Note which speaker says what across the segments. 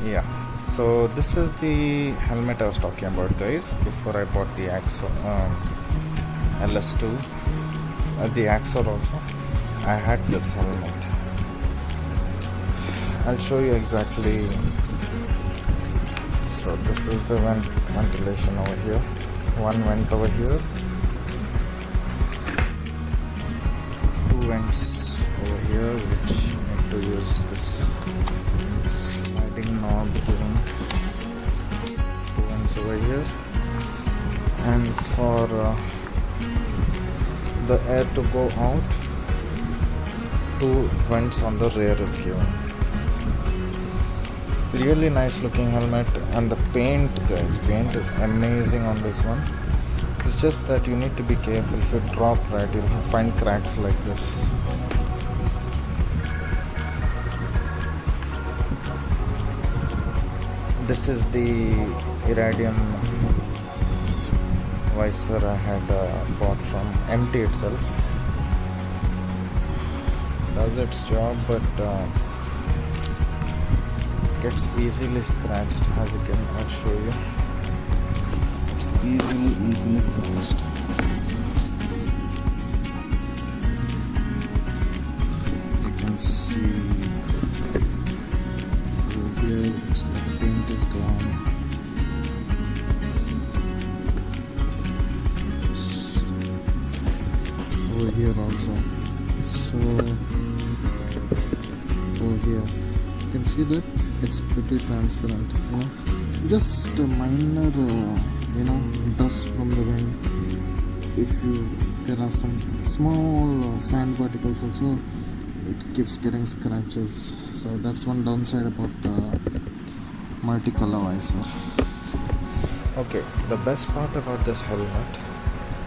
Speaker 1: Yeah, so this is the helmet I was talking about, guys. Before I bought the axor LS2, the axor also, I had this helmet. I'll show you exactly. So this is the ventilation over here. One vent over here, two vents over here, which need to use this sliding knob given. Two vents over here, and for the air to go out, two vents on the rear is given. Really nice looking helmet, and the paint, guys, paint is amazing on this one. It's just that you need to be careful. If you drop right, you'll find cracks like this. This is the iridium visor I had bought from MT itself. Does its job, but gets easily scratched. As you can, I'll show you. It's easily scratched. You can see over here, it's like paint is gone. Over here also. So over here, you can see that it's pretty transparent, just a minor dust from the wind. There are some small sand particles also, it keeps getting scratches. So that's one downside about the multicolor visor. Okay, the best part about this helmet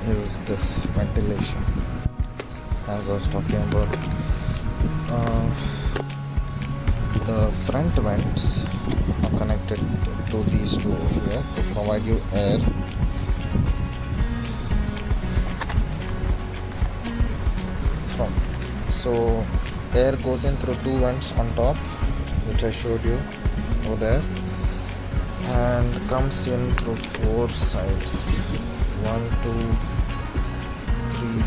Speaker 1: is this ventilation, as I was talking about. The front vents are connected to these two here to provide you air. So air goes in through two vents on top, which I showed you over there, and comes in through four sides. 1, 2, 3,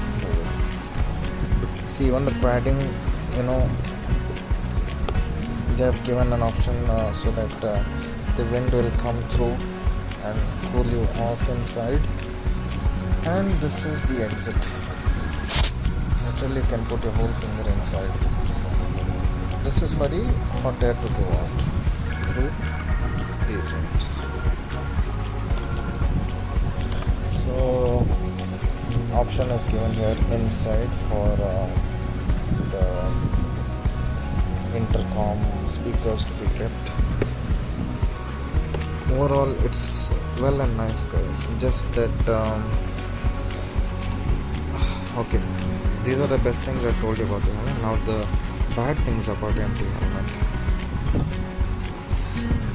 Speaker 1: 4. See, even the padding, they have given an option so that the wind will come through and cool you off inside. And this is the exit. Literally you can put your whole finger inside. This is for the hot air to go out through these vents. So option is given here inside for the intercom speakers to be kept. Overall, it's well and nice, guys. Just that okay, these are the best things I told you about the helmet. Now the bad things about MT helmet.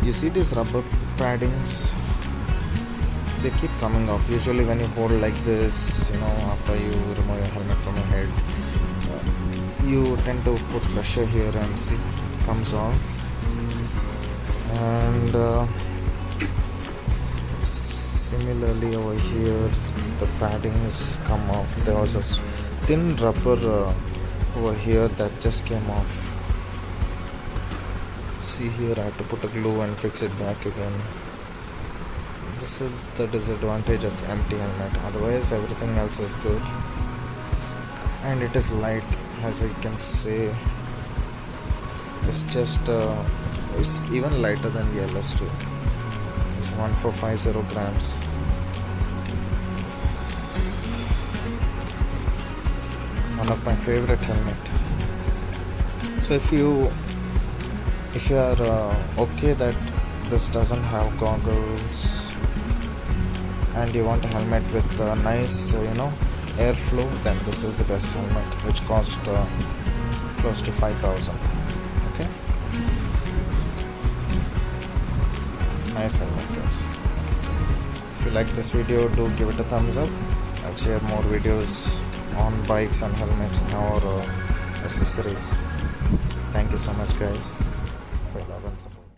Speaker 1: You see these rubber paddings, they keep coming off. Usually when you hold like this, after you remove your helmet from your head, you tend to put pressure here and see it comes off. And similarly over here, the paddings come off. There was a thin rubber over here that just came off. See here, I had to put a glue and fix it back again. This is the disadvantage of MT helmet. Otherwise everything else is good, and it is light. As you can see, it's just it's even lighter than the LS2. It's 1450 grams. One of my favorite helmet. So if you are okay that this doesn't have goggles and you want a helmet with nice airflow, then this is the best helmet, which cost close to 5,000. Okay, it's nice helmet, guys. If you like this video, do give it a thumbs up. I'll share more videos on bikes and helmets and our accessories. Thank you so much, guys, for your love and support.